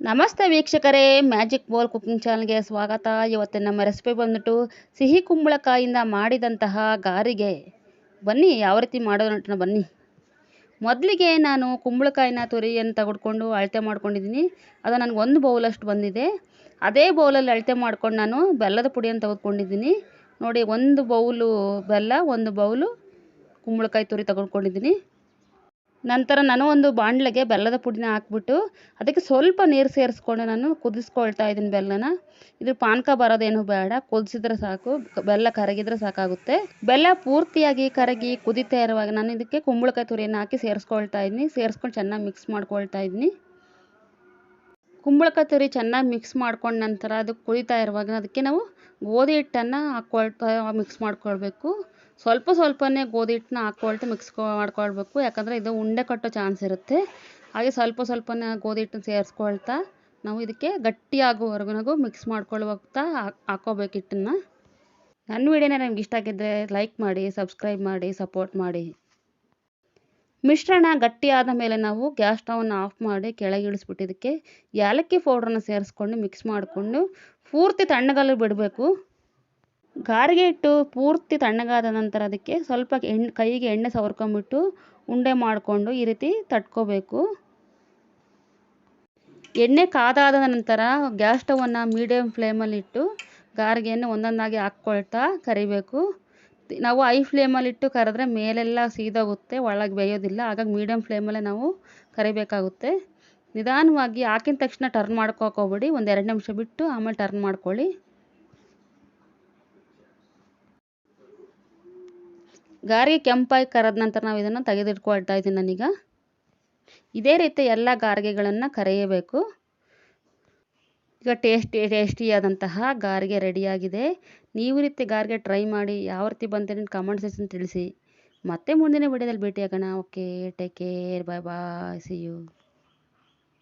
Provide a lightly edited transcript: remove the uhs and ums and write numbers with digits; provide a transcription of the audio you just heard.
ನಮಸ್ತೆ ವೀಕ್ಷಕರೇ, magic bowl cooking ಚಾನಲ್ಗೆ ಸ್ವಾಗತ. ಇವತ್ತಿನ ನಮ್ಮ ರೆಸಿಪಿ ಬಂದ್ಬಿಟ್ಟು ಸಿಹಿ ಕುಂಬಳಕಾಯಿಂದ ಮಾಡಿದಂತಹ ಗಾರಿಗೆ. ಬನ್ನಿ ಯಾವ ರೀತಿ ಮಾಡೋದು ಬನ್ನಿ. ಮೊದಲಿಗೆ ನಾನು ಕುಂಬಳಕಾಯಿನ ತುರಿಯನ್ನು ತೆಗೆದುಕೊಂಡು ಅಳತೆ ಮಾಡ್ಕೊಂಡಿದ್ದೀನಿ. ಅದು ನನಗೆ 1 ಬೌಲಷ್ಟು ಬಂದಿದೆ. ಅದೇ ಬೌಲಲ್ಲಿ ಅಳತೆ ಮಾಡ್ಕೊಂಡು ನಾನು ಬೆಲ್ಲದ ಪುಡಿಯನ್ನು ತೆಗೆದುಕೊಂಡಿದ್ದೀನಿ. ನೋಡಿ, 1 ಬೌಲು ಬೆಲ್ಲ, 1 ಬೌಲು ಕುಂಬಳಕಾಯಿ ತುರಿ ತೆಗೆದುಕೊಂಡಿದ್ದೀನಿ. ನಂತರ ನಾನು ಒಂದು ಬಾಣಲೆಗೆ ಬೆಲ್ಲದ ಪುಡಿನ ಹಾಕ್ಬಿಟ್ಟು ಅದಕ್ಕೆ ಸ್ವಲ್ಪ ನೀರು ಸೇರಿಸ್ಕೊಂಡು ನಾನು ಕುದಿಸ್ಕೊಳ್ತಾ ಇದ್ದೀನಿ ಬೆಲ್ಲನ. ಇದು ಪಾನಕ ಬರೋದೇನು ಬೇಡ, ಕುದಿಸಿದ್ರೆ ಸಾಕು, ಬೆಲ್ಲ ಕರಗಿದ್ರೆ ಸಾಕಾಗುತ್ತೆ. ಬೆಲ್ಲ ಪೂರ್ತಿಯಾಗಿ ಕರಗಿ ಕುದಿತಾ ಇರುವಾಗ ನಾನು ಇದಕ್ಕೆ ಕುಂಬಳಕಾಯಿ ತುರಿಯನ್ನು ಹಾಕಿ ಸೇರಿಸ್ಕೊಳ್ತಾ ಇದ್ದೀನಿ. ಸೇರಿಸ್ಕೊಂಡು ಚೆನ್ನಾಗಿ ಮಿಕ್ಸ್ ಮಾಡ್ಕೊಳ್ತಾ ಇದ್ದೀನಿ. ಕುಂಬಳಕಾಯಿ ತುರಿ ಚೆನ್ನಾಗಿ ಮಿಕ್ಸ್ ಮಾಡ್ಕೊಂಡ ನಂತರ ಅದು ಕುದಿತಾ ಇರುವಾಗ ಅದಕ್ಕೆ ನಾವು ಗೋಧಿ ಹಿಟ್ಟನ್ನು ಮಿಕ್ಸ್ ಮಾಡ್ಕೊಳ್ಬೇಕು. ಸ್ವಲ್ಪನೇ ಗೋಧಿ ಹಿಟ್ಟನ್ನ ಹಾಕ್ಕೊಳ್ತಾ ಮಿಕ್ಸ್ ಮಾಡ್ಕೊಳ್ಬೇಕು. ಯಾಕಂದರೆ ಇದು ಉಂಡೆ ಕಟ್ಟೋ ಚಾನ್ಸ್ ಇರುತ್ತೆ. ಹಾಗೆ ಸ್ವಲ್ಪನೇ ಗೋಧಿ ಹಿಟ್ಟನ್ನು ಸೇರಿಸ್ಕೊಳ್ತಾ ನಾವು ಇದಕ್ಕೆ ಗಟ್ಟಿಯಾಗುವವರೆಗೂ ಮಿಕ್ಸ್ ಮಾಡ್ಕೊಳ್ತಾ ಹಾಕ್ಕೋಬೇಕು ಹಿಟ್ಟನ್ನು. ನನ್ನ ವಿಡಿಯೋನ ನಿಮ್ಗೆ ಇಷ್ಟ ಆಗಿದ್ದರೆ ಲೈಕ್ ಮಾಡಿ, ಸಬ್ಸ್ಕ್ರೈಬ್ ಮಾಡಿ, ಸಪೋರ್ಟ್ ಮಾಡಿ. ಮಿಶ್ರಣ ಗಟ್ಟಿಯಾದ ಮೇಲೆ ನಾವು ಗ್ಯಾಸ್ ಸ್ಟವನ್ನು ಆಫ್ ಮಾಡಿ ಕೆಳಗೆ ಇಳಿಸ್ಬಿಟ್ಟು ಇದಕ್ಕೆ ಏಲಕ್ಕಿ ಪೌಡ್ರನ್ನು ಸೇರಿಸ್ಕೊಂಡು ಮಿಕ್ಸ್ ಮಾಡಿಕೊಂಡು ಪೂರ್ತಿ ತಣ್ಣಗಲು ಬಿಡಬೇಕು. ಗಾರಿಗೆ ಹಿಟ್ಟು ಪೂರ್ತಿ ತಣ್ಣಗಾದ ನಂತರ ಅದಕ್ಕೆ ಸ್ವಲ್ಪ ಕೈಗೆ ಎಣ್ಣೆ ಸವರ್ಕೊಂಡ್ಬಿಟ್ಟು ಉಂಡೆ ಮಾಡಿಕೊಂಡು ಈ ರೀತಿ ತಟ್ಕೋಬೇಕು. ಎಣ್ಣೆ ಕಾದಾದ ನಂತರ ಗ್ಯಾಸ್ ಸ್ಟವನ್ನು ಮೀಡಿಯಮ್ ಫ್ಲೇಮಲ್ಲಿಟ್ಟು ಗಾರಿಗೆಯನ್ನು ಒಂದೊಂದಾಗಿ ಹಾಕ್ಕೊಳ್ತಾ ಕರಿಬೇಕು. ನಾವು ಹೈ ಫ್ಲೇಮಲ್ಲಿಟ್ಟು ಕರೆದ್ರೆ ಮೇಲೆಲ್ಲ ಸೀದೋಗುತ್ತೆ, ಒಳಗೆ ಬೇಯೋದಿಲ್ಲ. ಹಾಗಾಗಿ ಮೀಡಿಯಮ್ ಫ್ಲೇಮಲ್ಲೇ ನಾವು ಕರಿಬೇಕಾಗುತ್ತೆ. ನಿಧಾನವಾಗಿ ಹಾಕಿದ ತಕ್ಷಣ ಟರ್ನ್ ಮಾಡ್ಕೋಬೇಡಿ, 1-2 ನಿಮಿಷ ಬಿಟ್ಟು ಆಮೇಲೆ ಟರ್ನ್ ಮಾಡ್ಕೊಳ್ಳಿ. ಗಾರಿಗೆ ಕೆಂಪಾಗಿ ಕರೆದ ನಂತರ ನಾವು ಇದನ್ನು ತೆಗೆದಿಟ್ಕೊಳ್ತಾ ಇದ್ದೀನಿ ನಾನೀಗ. ಇದೇ ರೀತಿ ಎಲ್ಲ ಗಾರಿಗೆಗಳನ್ನು ಕರೆಯಬೇಕು. ಈಗ ಟೇಸ್ಟಿಯಾದಂತಹ ಗಾರಿಗೆ ರೆಡಿಯಾಗಿದೆ. ನೀವು ರೀತಿ ಗಾರಿಗೆ ಟ್ರೈ ಮಾಡಿ, ಯಾವ ರೀತಿ ಬಂತು ಕಮೆಂಟ್ ಸೆಕ್ಷನ್ ತಿಳಿಸಿ. ಮತ್ತೆ ಮುಂದಿನ ವಿಡಿಯೋದಲ್ಲಿ ಭೇಟಿಯಾಗೋಣ. Okay, take care, bye bye, see you.